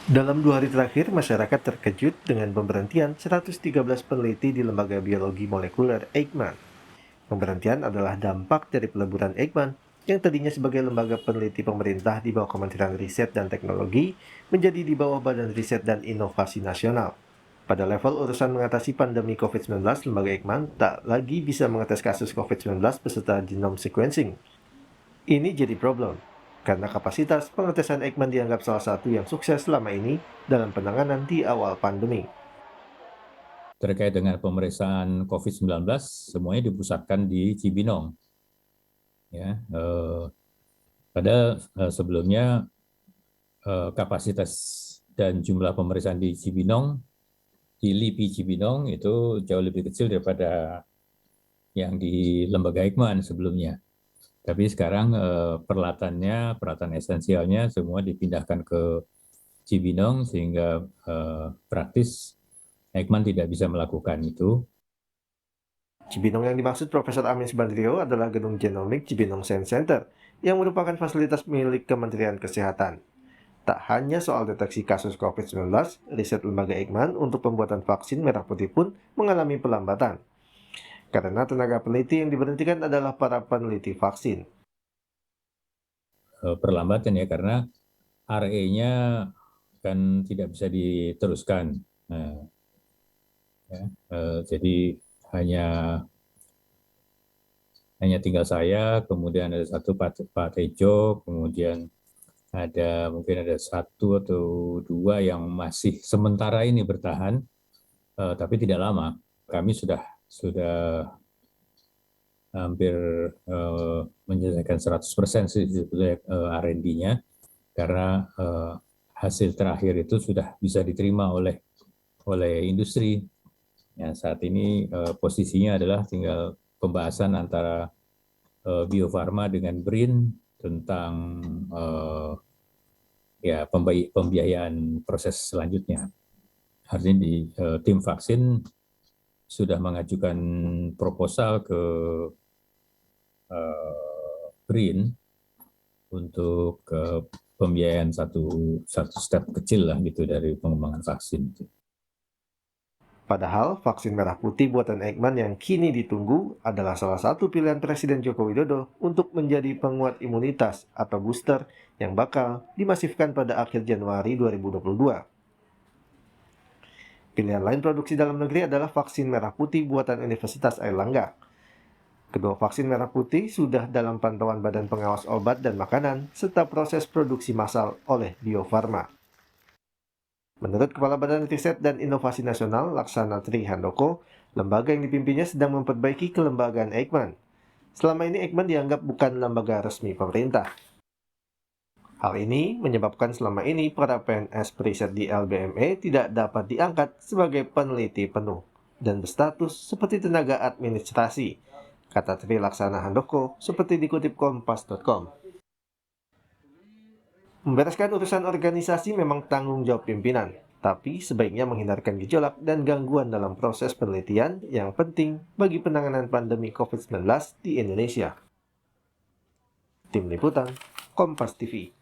Dalam 2 hari terakhir, masyarakat terkejut dengan pemberhentian 113 peneliti di Lembaga Biologi Molekuler Eijkman. Pemberhentian adalah dampak dari peleburan Eijkman yang tadinya sebagai lembaga peneliti pemerintah di bawah Kementerian Riset dan Teknologi menjadi di bawah Badan Riset dan Inovasi Nasional. Pada level urusan mengatasi pandemi COVID-19, lembaga Eijkman tak lagi bisa mengetes kasus COVID-19 beserta genome sequencing. Ini jadi problem, karena kapasitas pengetesan Eijkman dianggap salah satu yang sukses selama ini dalam penanganan di awal pandemi. Terkait dengan pemeriksaan COVID-19, semuanya dipusatkan di Cibinong. Ya, padahal sebelumnya kapasitas dan jumlah pemeriksaan di Cibinong, di LIPI Cibinong itu jauh lebih kecil daripada yang di Lembaga Eijkman sebelumnya. Tapi sekarang peralatan esensialnya semua dipindahkan ke Cibinong sehingga praktis Eijkman tidak bisa melakukan itu. Cibinong yang dimaksud Profesor Amin Subandrio adalah Gedung Genomic Cibinong Science Center yang merupakan fasilitas milik Kementerian Kesehatan. Tak hanya soal deteksi kasus COVID-19, riset lembaga Eijkman untuk pembuatan vaksin merah putih pun mengalami pelambatan. Karena tenaga peneliti yang diberhentikan adalah para peneliti vaksin. Perlambatan ya karena RE-nya kan tidak bisa diteruskan. Nah, ya, jadi hanya tinggal saya, kemudian ada satu Pak Tejo, kemudian mungkin ada satu atau dua yang masih sementara ini bertahan, tapi tidak lama. Kami sudah hampir menyelesaikan 100% sih sebetulnya R&D-nya, karena hasil terakhir itu sudah bisa diterima oleh industri. Ya, saat ini posisinya adalah tinggal pembahasan antara Bio-Farma dengan BRIN tentang ya pembiayaan proses selanjutnya. Artinya di tim vaksin sudah mengajukan proposal ke BRIN untuk pembiayaan satu step kecil lah gitu dari pengembangan vaksin. Padahal vaksin merah putih buatan Eijkman yang kini ditunggu adalah salah satu pilihan Presiden Joko Widodo untuk menjadi penguat imunitas atau booster yang bakal dimasifkan pada akhir Januari 2022. Pilihan lain produksi dalam negeri adalah vaksin merah putih buatan Universitas Airlangga. Kedua vaksin merah putih sudah dalam pantauan Badan Pengawas Obat dan Makanan serta proses produksi massal oleh Bio-Farma. Menurut Kepala Badan Riset dan Inovasi Nasional Laksana Tri Handoko, lembaga yang dipimpinnya sedang memperbaiki kelembagaan Eijkman. Selama ini Eijkman dianggap bukan lembaga resmi pemerintah. Hal ini menyebabkan selama ini para PNS periset di LBME tidak dapat diangkat sebagai peneliti penuh dan berstatus seperti tenaga administrasi, kata Tri Laksana Handoko seperti dikutip Kompas.com. Membereskan urusan organisasi memang tanggung jawab pimpinan, tapi sebaiknya menghindarkan gejolak dan gangguan dalam proses penelitian yang penting bagi penanganan pandemi COVID-19 di Indonesia. Tim Liputan, Kompas TV.